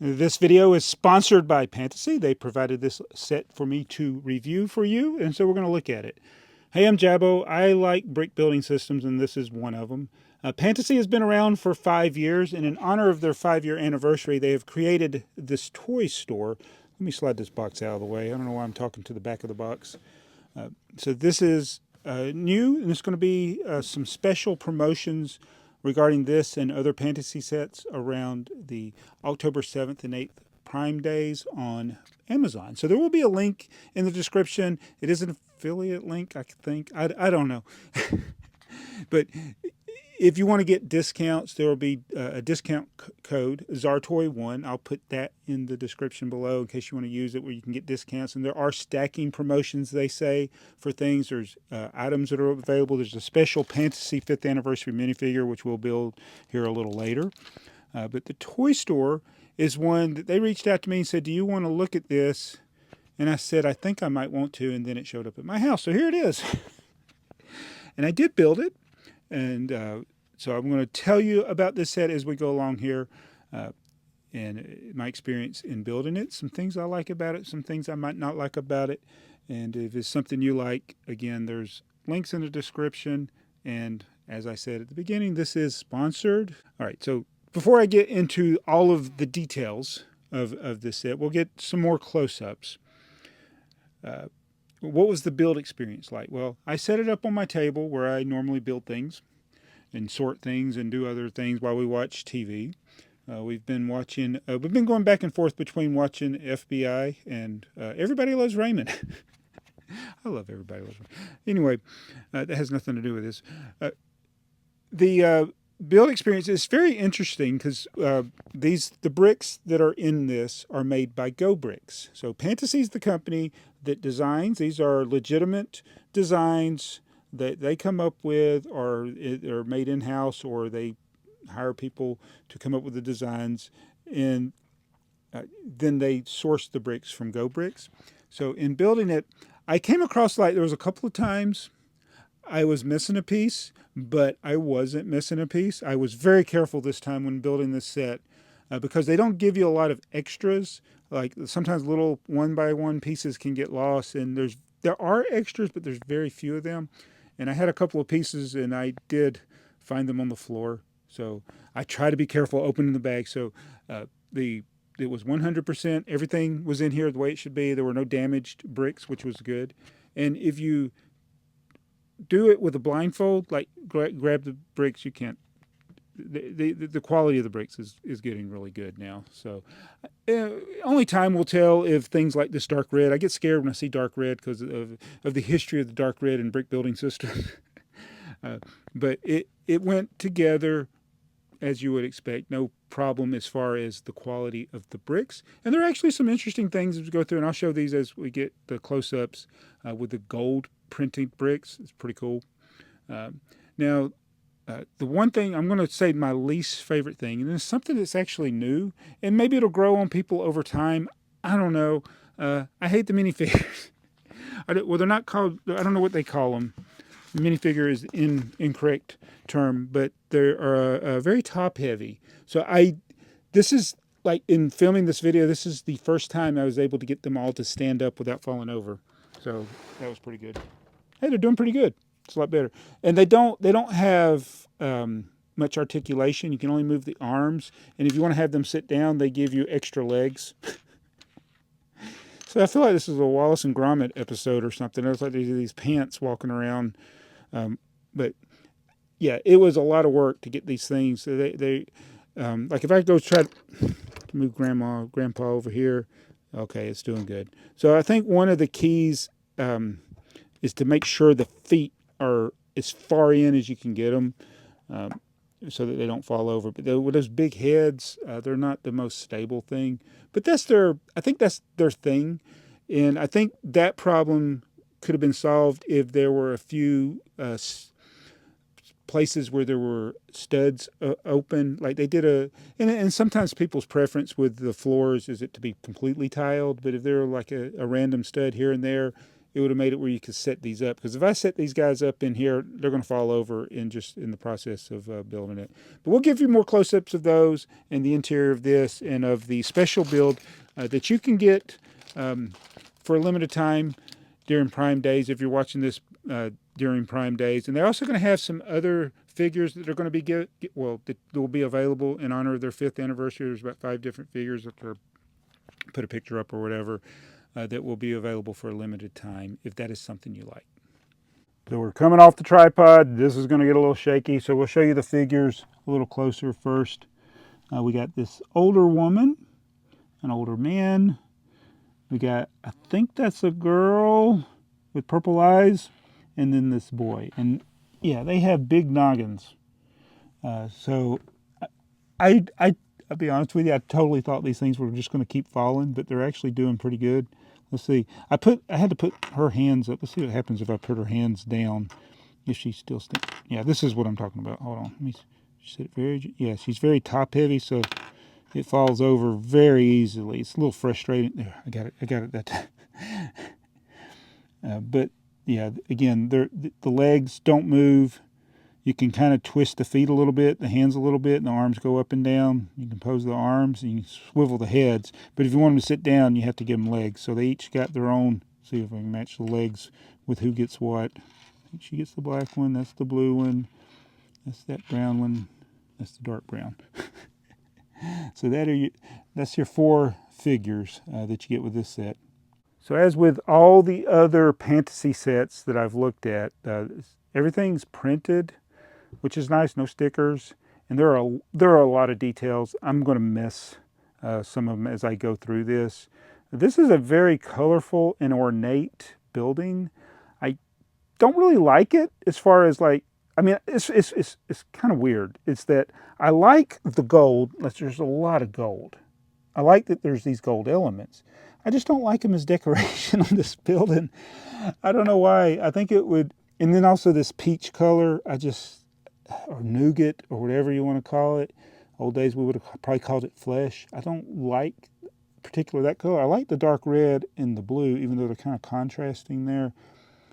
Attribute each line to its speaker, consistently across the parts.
Speaker 1: This video is sponsored by Pantasy. They provided this set for me to review for you, and so we're going to look at it. Hey, I'm Jabbo. I like brick building systems, and this is one of them. Pantasy has been around for 5 years, and in honor of their 5-year anniversary, they have created this toy store. Let me slide this box out of the way. I don't know why I'm talking to the back of the box. So this is new, and it's going to be some special promotions regarding this and other Pantasy sets around the October 7th and 8th Prime Days on Amazon. So there will be a link in the description. It is an affiliate link, I think. I don't know. But if you want to get discounts, there will be a discount code, Zartoy1. I'll put that in the description below in case you want to use it, where you can get discounts. And there are stacking promotions, they say, for things. There's items that are available. There's a special Pantasy 5th Anniversary minifigure, which we'll build here a little later. But the toy store is one that they reached out to me and said, do you want to look at this? And I said, I think I might want to. And then it showed up at my house. So here it is. And I did build it. And so I'm going to tell you about this set as we go along here, and my experience in building it, some things I like about it, some things I might not like about it. And if it's something you like, again, there's links in the description. And as I said at the beginning, this is sponsored. All right, so before I get into all of the details of this set, we'll get some more close-ups. What was the build experience like? Well, I set it up on my table where I normally build things and sort things and do other things while we watch TV. We've been going back and forth between watching FBI and Everybody Loves Raymond. I love Everybody Loves Raymond. Anyway, that has nothing to do with this. The build experience is very interesting because the bricks that are in this are made by Go Bricks. So Pantasy's the company that designs. These are legitimate designs that they come up with, or are made in-house, or they hire people to come up with the designs, and then they source the bricks from Go Bricks. So in building it, I came across, like, there was a couple of times I was missing a piece, but I wasn't missing a piece. I was very careful this time when building this set because they don't give you a lot of extras. Like, sometimes little one-by-one pieces can get lost, and there are extras, but there's very few of them. And I had a couple of pieces, and I did find them on the floor. So I try to be careful opening the bag. So it was 100%. Everything was in here the way it should be. There were no damaged bricks, which was good. And if you do it with a blindfold, like grab the bricks, you can't. The quality of the bricks is getting really good now. So only time will tell if things like this dark red. I get scared when I see dark red because of the history of the dark red and brick building system. But it went together as you would expect. No problem as far as the quality of the bricks. And there are actually some interesting things as we go through, and I'll show these as we get the close-ups with the gold printing bricks. It's pretty cool. Now, the one thing I'm going to say, my least favorite thing, and it's something that's actually new, and maybe it'll grow on people over time. I don't know. I hate the minifigures. Well, they're not called, I don't know what they call them. Minifigure is incorrect term, but they are very top heavy. So this is, like, in filming this video, this is the first time I was able to get them all to stand up without falling over. So that was pretty good. Hey, they're doing pretty good. It's a lot better. And they don't have much articulation. You can only move the arms. And if you want to have them sit down, they give you extra legs. So I feel like this is a Wallace and Gromit episode or something. It's like these pants walking around. But yeah, it was a lot of work to get these things. So they like, if I go try to move grandpa over here, okay, it's doing good. So I think one of the keys is to make sure the feet are as far in as you can get them, so that they don't fall over. But with those big heads, they're not the most stable thing. But I think that's their thing. And I think that problem could have been solved if there were a few places where there were studs open. Like they did and sometimes people's preference with the floors is it to be completely tiled. But if there were like a random stud here and there, it would have made it where you could set these up. Because if I set these guys up in here, they're going to fall over in the process of building it. But we'll give you more close-ups of those and the interior of this and of the special build that you can get for a limited time during Prime Days if you're watching this during Prime Days. And they're also going to have some other figures that are going to be that will be available in honor of their 5th anniversary. There's about 5 different figures that are put a picture up or whatever that will be available for a limited time if that is something you like. So we're coming off the tripod. This is going to get a little shaky, so we'll show you the figures a little closer first. We got this older woman, an older man. We got, I think that's a girl with purple eyes, and then this boy. And yeah, they have big noggins. So I'll be honest with you, I totally thought these things were just going to keep falling, but they're actually doing pretty good. Let's see. I had to put her hands up. Let's see what happens if I put her hands down. If she's still standing. Yeah, this is what I'm talking about. Hold on. Let me sit very. Yeah, she's very top heavy, so it falls over very easily. It's a little frustrating. There, I got it that time. But yeah, again, the legs don't move. You can kind of twist the feet a little bit, the hands a little bit, and the arms go up and down. You can pose the arms, and you can swivel the heads. But if you want them to sit down, you have to give them legs. So they each got their own. See if I can match the legs with who gets what. I think she gets the black one. That's the blue one. That's that brown one. That's the dark brown. So that's your 4 figures that you get with this set. So as with all the other Pantasy sets that I've looked at, everything's printed, which is nice, no stickers, and there are a lot of details. I'm going to miss some of them as I go through this. This is a very colorful and ornate building. I don't really like it as far as like, I mean, it's kind of weird. It's that I like the gold. There's a lot of gold. I like that there's these gold elements. I just don't like them as decoration on this building. I don't know why. I think it would, and then also this peach color, or nougat, or whatever you want to call it. Old days we would have probably called it flesh. I don't like particularly that color. I like the dark red and the blue, even though they're kind of contrasting there.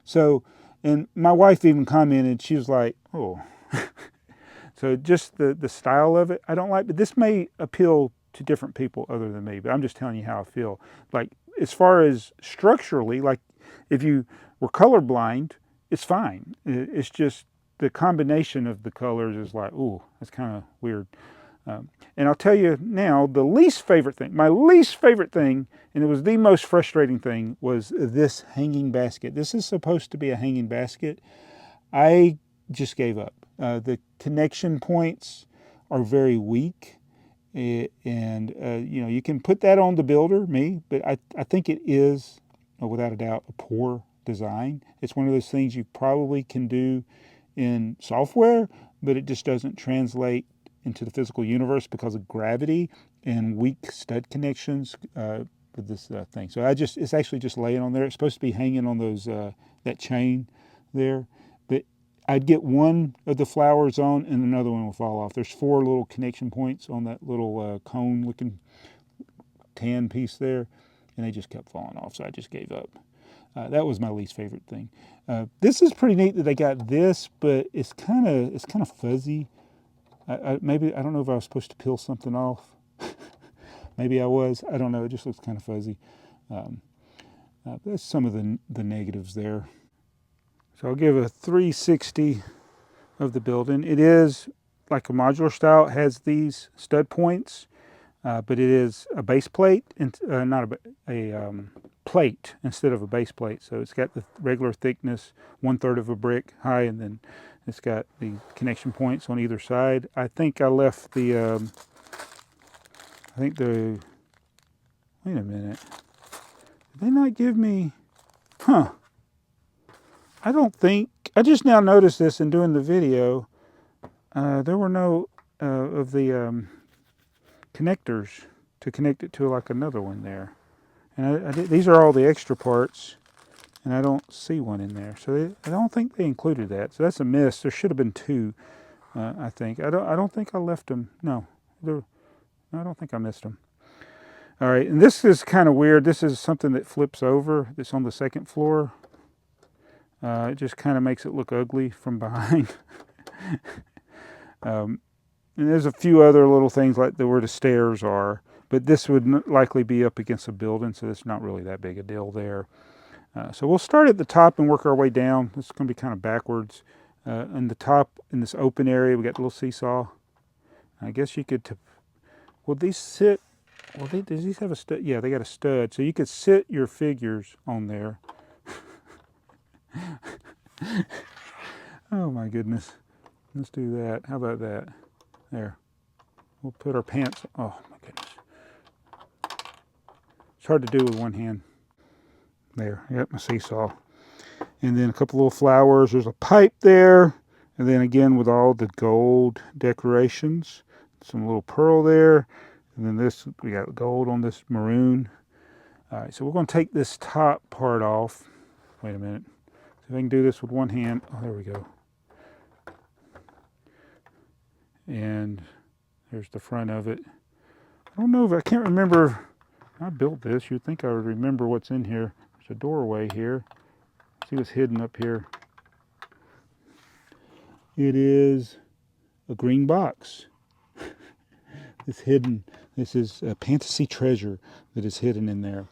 Speaker 1: So, and my wife even commented, she was like, oh. So just the style of it, I don't like, but this may appeal to different people other than me, but I'm just telling you how I feel. Like, as far as structurally, like if you were colorblind, it's fine. It's just the combination of the colors is like, ooh, that's kind of weird. And I'll tell you now, my least favorite thing, and it was the most frustrating thing, was this hanging basket. This is supposed to be a hanging basket. I just gave up. The connection points are very weak. And you can put that on the builder, but I think it is, without a doubt, a poor design. It's one of those things you probably can do in software, but it just doesn't translate into the physical universe because of gravity and weak stud connections with this thing. So it's actually just laying on there. It's supposed to be hanging on those that chain there, but I'd get one of the flowers on and another one will fall off. There's 4 little connection points on that little cone looking tan piece there, and they just kept falling off, so I just gave up. That was my least favorite thing. This is pretty neat that they got this, but it's kind of fuzzy. Maybe, I don't know if I was supposed to peel something off. Maybe I was. I don't know. It just looks kind of fuzzy. That's some of the negatives there. So I'll give a 360 of the building. It is like a modular style. It has these stud points, but it is a base plate, and not a plate instead of a base plate. So it's got the regular thickness, 1/3 of a brick high, and then it's got the connection points on either side. I think I left the, wait a minute. Did they not give me, I just now noticed this in doing the video. There were no of the connectors to connect it to like another one there. And these are all the extra parts, and I don't see one in there. So I don't think they included that. So that's a miss. There should have been 2, I think. I don't think I left them. No, I don't think I missed them. All right, and this is kind of weird. This is something that flips over. That's on the 2nd floor. It just kind of makes it look ugly from behind. And there's a few other little things like where the stairs are, but this would likely be up against a building, so it's not really that big a deal there. So we'll start at the top and work our way down. This is going to be kind of backwards. In the top, in this open area, we got the little seesaw. I guess you could, will these sit, does these have a stud? Yeah, they got a stud. So you could sit your figures on there. Oh my goodness. Let's do that. How about that? There. We'll put our pants, oh my goodness. It's hard to do with one hand. There, I got my seesaw. And then a couple little flowers. There's a pipe there. And then again with all the gold decorations. Some little pearl there. And then this, we got gold on this maroon. All right, so we're going to take this top part off. Wait a minute. See if I can do this with one hand. Oh, there we go. And there's the front of it. I don't know if I can't remember. I built this. You'd think I would remember what's in here. There's a doorway here. See what's hidden up here. It is a green box. It's hidden. This is a Pantasy treasure that is hidden in there.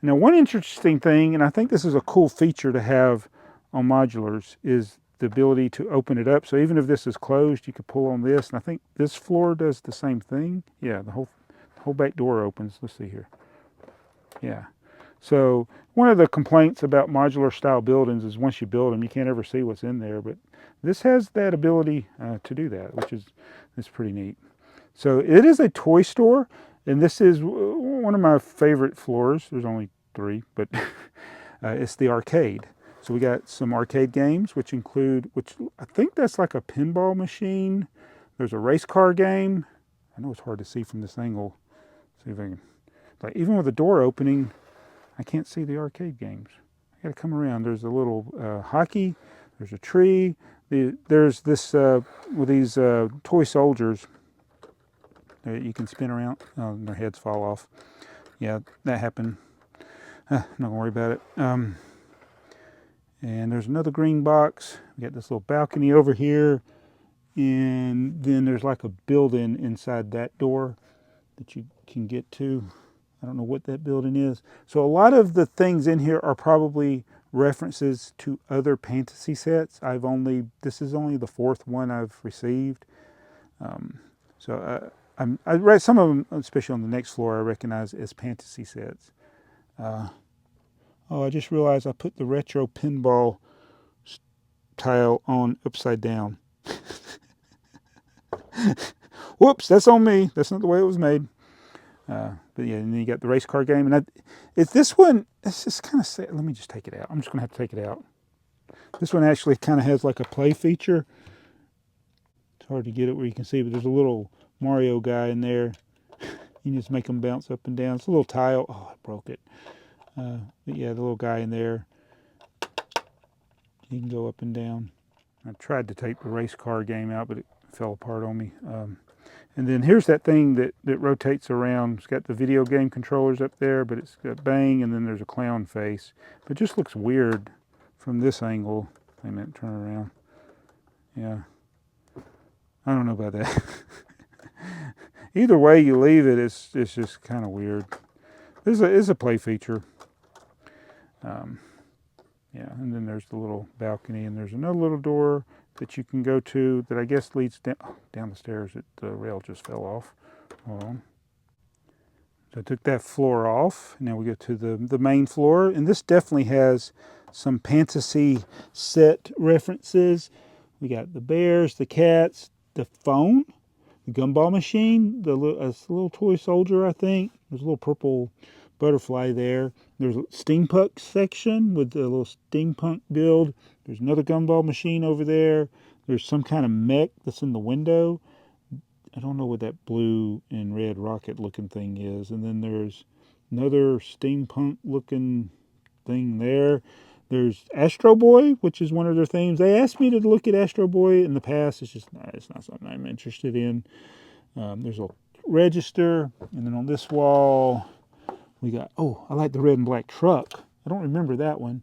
Speaker 1: Now, one interesting thing, and I think this is a cool feature to have on modulars, is the ability to open it up. So even if this is closed, you could pull on this. And I think this floor does the same thing. Yeah, the whole back door opens. Let's see here. Yeah. So one of the complaints about modular style buildings is once you build them, you can't ever see what's in there. But this has that ability to do that, which is pretty neat. So it is a toy store, and this is one of my favorite floors. There's only 3, but it's the arcade. So we got some arcade games, which I think that's like a pinball machine. There's a race car game. I know it's hard to see from this angle. See if I can, even with the door opening, I can't see the arcade games. I got to come around. There's a little hockey. There's a tree. There's this with these toy soldiers that you can spin around. Oh, and their heads fall off. Yeah, that happened. Not gonna worry about it. And there's another green box. We got this little balcony over here, and then there's like a building inside that door that you can get to. I don't know what that building is. So a lot of the things in here are probably references to other Pantasy sets. This is only the 4th one I've received. I read some of them, especially on the next floor, I recognize as Pantasy sets. I just realized I put the retro pinball tile on upside down. Whoops, that's on me. That's not the way it was made. But yeah, and then you got the race car game. And it's this one, it's just kind of sad. Let me just take it out. I'm just going to have to take it out. This one actually kind of has like a play feature. It's hard to get it where you can see, but there's a little Mario guy in there. You just make them bounce up and down. It's a little tile. Oh, I broke it. But yeah, the little guy in there. He can go up and down. I tried to take the race car game out, but it fell apart on me. And then here's that thing that rotates around. It's got the video game controllers up there, but it's got bang, and then there's a clown face. But it just looks weird from this angle. Wait a minute, turn around. Yeah. I don't know about that. Either way you leave it, it's just kind of weird. This is a play feature. Yeah, and then there's the little balcony, and there's another little door that you can go to that I guess leads down the stairs. The rail just fell off. Hold on. So I took that floor off. Now we go to the main floor, and this definitely has some Pantasy set references. We got the bears, the cats, the phone, the gumball machine, the little toy soldier, I think. There's a little purple butterfly there. There's a steampunk section with a little steampunk build. There's another gumball machine over there. There's some kind of mech that's in the window. I don't know what that blue and red rocket looking thing is. And then there's another steampunk looking thing there. There's Astro Boy, which is one of their themes. They asked me to look at Astro Boy in the past. It's not something I'm interested in. There's a register. And then on this wall, we got, I like the red and black truck. I don't remember that one.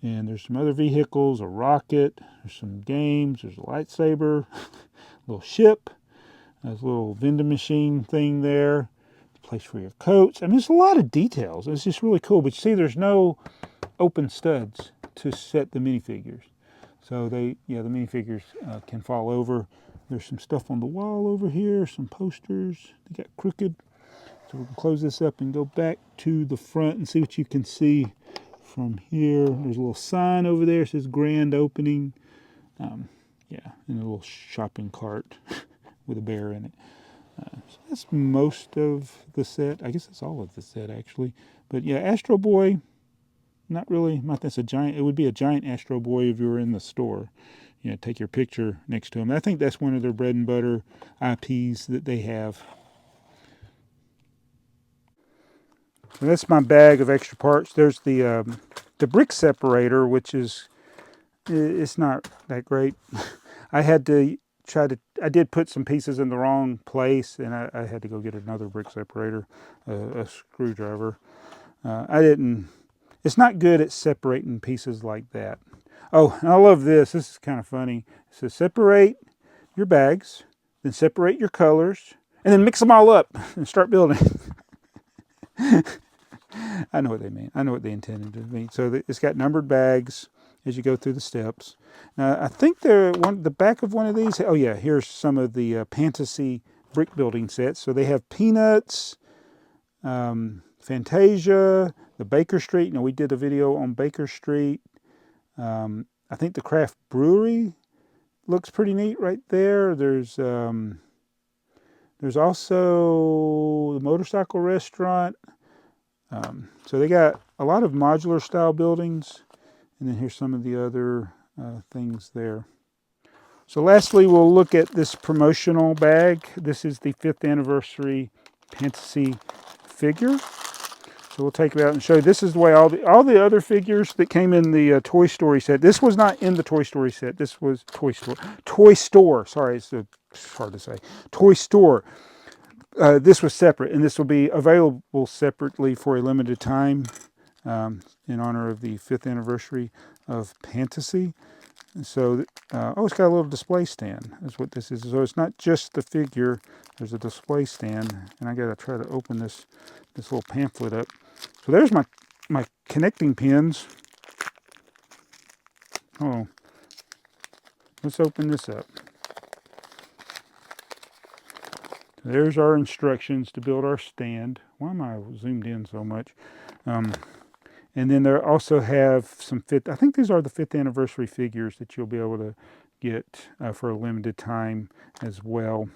Speaker 1: And there's some other vehicles, a rocket, there's some games, there's a lightsaber, a little ship, there's a little vending machine thing there, a place for your coats. I mean, there's a lot of details. It's just really cool. But you see, there's no open studs to set the minifigures. So the minifigures can fall over. There's some stuff on the wall over here, some posters. They got crooked. So we can close this up and go back to the front and see what you can see from here. There's a little sign over there. It says grand opening. Yeah, and a little shopping cart with a bear in it. So that's most of the set. I guess that's all of the set, actually. But yeah, Astro Boy, not really. Not that's a giant. It would be a giant Astro Boy if you were in the store. You know, take your picture next to him. I think that's one of their bread and butter IPs that they have. So that's my bag of extra parts. There's the brick separator, which is it's not that great. I had to I did put some pieces in the wrong place, and I had to go get another brick separator, a screwdriver. I didn't. It's not good at separating pieces like that. Oh, and I love this. This is kind of funny. It says separate your bags, then separate your colors, and then mix them all up and start building. I know what they mean. I know what they intended to mean. So it's got numbered bags as you go through the steps. Now, I think the back of one of these. Oh yeah, here's some of the Pantasy brick building sets. So they have Peanuts, Fantasia, the Baker Street. You know, we did a video on Baker Street. I think the Craft Brewery looks pretty neat right there. There's also the motorcycle restaurant. So they got a lot of modular style buildings, and then here's some of the other things there. So lastly, we'll look at this promotional bag. This is the 5th anniversary Pantasy figure. So we'll take it out and show you. This is the way all the other figures that came in the Toy Story set. This was not in the Toy Story set. This was Toy Store. Sorry, it's hard to say. Toy Store. This was separate, and this will be available separately for a limited time in honor of the 5th anniversary of Pantasy. So, it's got a little display stand. That's what this is. So it's not just the figure. There's a display stand, and I got to try to open this little pamphlet up. So there's my connecting pins. Oh, let's open this up. There's our instructions to build our stand. Why am I zoomed in so much? And then there also have some I think these are the 5th anniversary figures that you'll be able to get for a limited time as well.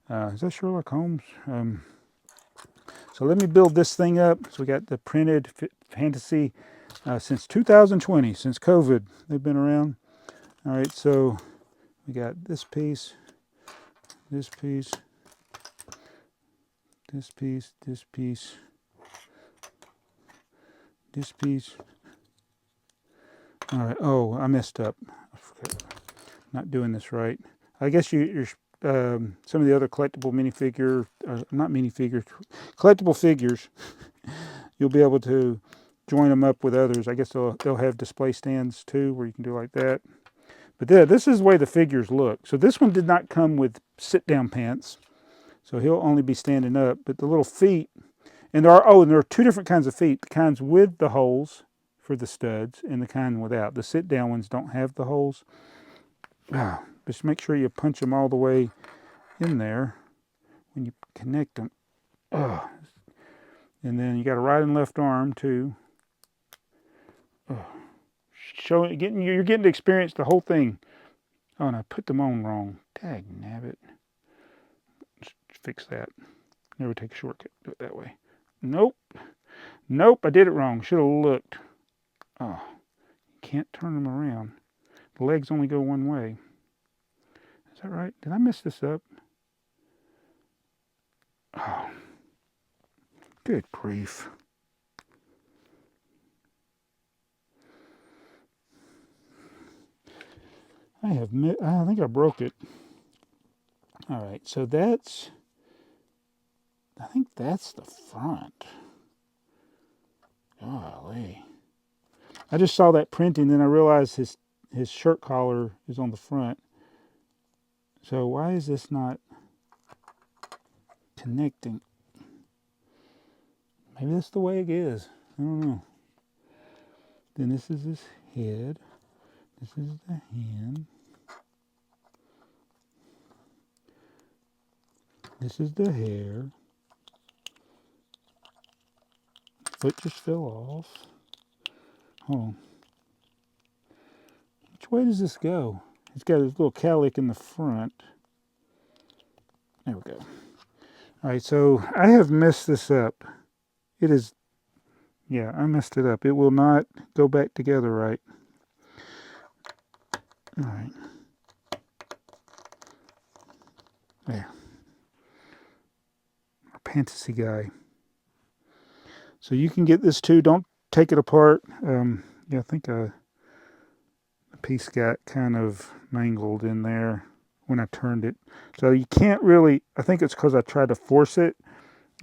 Speaker 1: Is that Sherlock Holmes? So let me build this thing up. So we got the printed Fantasy since 2020, since COVID. They've been around. All right, so we got this piece, this piece, this piece, this piece, this piece. All right. Oh, I messed up. Not doing this right. I guess you're some of the other collectible collectible figures. You'll be able to join them up with others. I guess they'll have display stands too, where you can do like that. But this is the way the figures look. So this one did not come with sit-down pants. So he'll only be standing up. But the little feet, and there are 2 different kinds of feet. The kinds with the holes for the studs and the kind without. The sit-down ones don't have the holes. Just make sure you punch them all the way in there when you connect them. And then you got a right and left arm too. You're getting to experience the whole thing. Oh, and I put them on wrong. Dag nabbit. Let's fix that. Never take a shortcut. Do it that way. Nope, I did it wrong. Should have looked. Oh, can't turn them around. The legs only go one way. Is that right? Did I mess this up? Oh, good grief. I think I broke it. All right, so I think that's the front. Golly. I just saw that printing, then I realized his shirt collar is on the front. So why is this not connecting? Maybe that's the way it is. I don't know. Then this is his head. This is the hand. This is the hair. Foot just fell off. Hold on. Which way does this go? It's got this little cowlick in the front. There we go. All right, so I have messed this up. It is, yeah, I messed it up. It will not go back together right. All right. There. Our Pantasy guy. So you can get this too. Don't take it apart. Yeah, I think a piece got kind of mangled in there when I turned it. So you can't really, I think it's because I tried to force it.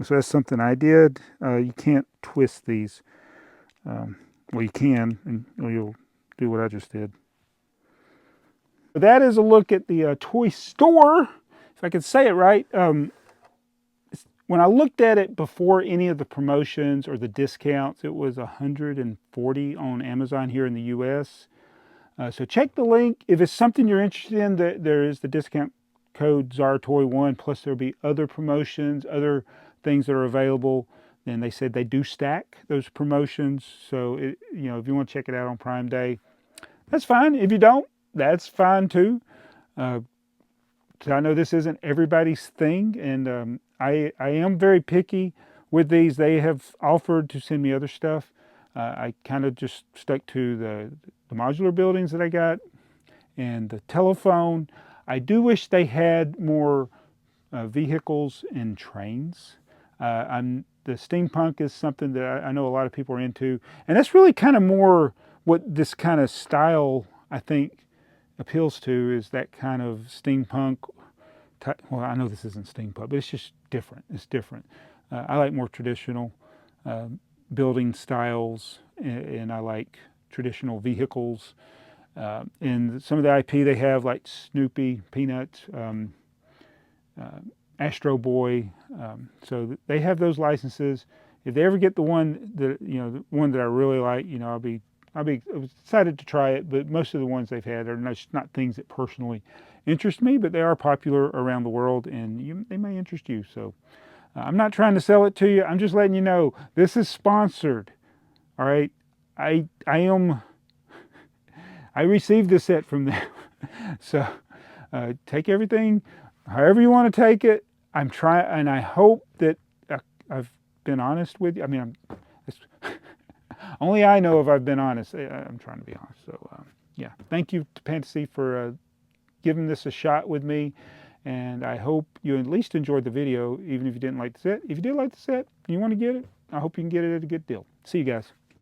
Speaker 1: So that's something I did. You can't twist these. Well, you can, and you'll do what I just did. But that is a look at the toy store, if I could say it right. When I looked at it before any of the promotions or the discounts, it was $140 on Amazon here in the U.S. So check the link. If it's something you're interested in, there is the discount code ZARTOY1, plus there'll be other promotions, other things that are available. And they said they do stack those promotions. So, if you want to check it out on Prime Day, that's fine. If you don't, that's fine too. So I know this isn't everybody's thing, and I am very picky with these. They have offered to send me other stuff. I kind of just stuck to the modular buildings that I got and the telephone. I do wish they had more vehicles and trains. The steampunk is something that I know a lot of people are into, and that's really kind of more what this kind of style, I think, appeals to, is that kind of steampunk. Well, I know this isn't steampunk, but it's just different. It's different. I like more traditional building styles, and I like traditional vehicles. And some of the IP they have, like Snoopy, Peanuts, Astro Boy. So they have those licenses. If they ever get the one that the one that I really like, I'll be excited to try it. But most of the ones they've had are not things that personally interest me, but they are popular around the world, and they may interest you. So I'm not trying to sell it to you. I'm just letting you know this is sponsored. All right, I received this set from them, so take everything however you want to take it. I'm trying, and I hope that I've been honest with you. I mean, only I know if I've been honest. I'm trying to be honest. So yeah, thank you to Pantasy for giving this a shot with me, and I hope you at least enjoyed the video, even if you didn't like the set. If you did like the set and you want to get it, I hope you can get it at a good deal. See you guys.